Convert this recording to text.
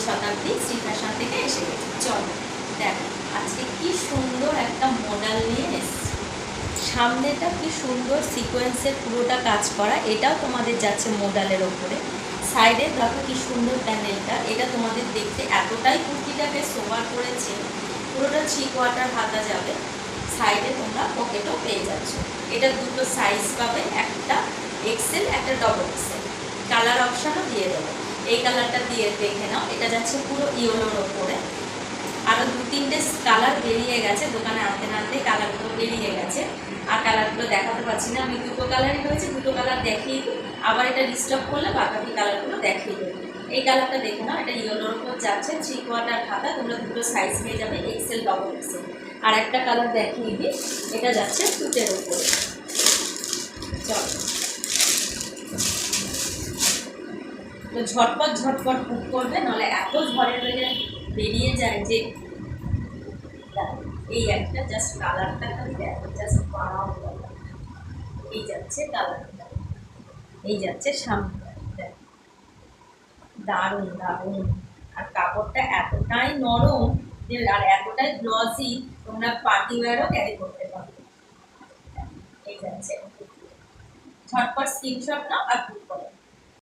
শতাব্দী Shri fashion থেকে এসে গেছে। চলো দেখো আজকে কি সুন্দর একটা মডেল নিয়ে এসেছি। সামনেটা কি সুন্দর সিকোয়েন্সের পুরোটা কাজ করা, এটাও তোমাদের যাচ্ছে মডেলের ওপরে। সাইডে দেখো কি সুন্দর প্যানেলটা, এটা তোমাদের দেখতে এতটাই কুর্তিটাকে সোবার করেছে। পুরোটা 3/4 হাতা যাবে, সাইডে তোমরা পকেটও পেয়ে যাচ্ছ। এটা দুটো সাইজ পাবে, একটা এক্সেল একটা ডবল এক্সেল। কালার অপশানও দিয়ে দেবো, এই কালারটা দিয়ে দেখে নাও। এটা যাচ্ছে পুরো ইয়েলোর ওপরে, আরও 2-3টে কালার বেরিয়ে গেছে, দোকানে আনতে আনতে কালারগুলো বেরিয়ে গেছে। আর কালারগুলো দেখাতে পারছি না, আমি দুটো কালারই রয়েছে, দুটো কালার দেখিয়ে দিই। আবার এটা রিস্টক করলে বাকি কালারগুলো দেখিয়ে দেবো। এই কালারটা দেখে নাও, এটা ইয়েলোর ওপর যাচ্ছে, 3/4 হাতা, তোমরা দুটো সাইজ পেয়ে যাবে, এক্সেল ডবল এক্সেল। আর একটা কালার দেখিয়ে দিই, এটা যাচ্ছে সুটের ওপরে। চলো তো ঝটপট ঝটপট বুক করবে, নাহলে এত ঝড়ের বেগে বেরিয়ে যায় যে। এই একটা জাস্ট কালারটা খালি দেখো, জাস্ট পাওয়া। এই যাচ্ছে কালারটা, এই যাচ্ছে সামনে, দারুণ দারুণ। আর কাপড়টা এতটাই নরম যে, আর এতটাই গ্লসি, তোমরা পার্টি ওয়্যারও ক্যারি করতে পারবে। এই যাচ্ছে, ঝটপট স্ক্রিনশট নাও আর বুক করো।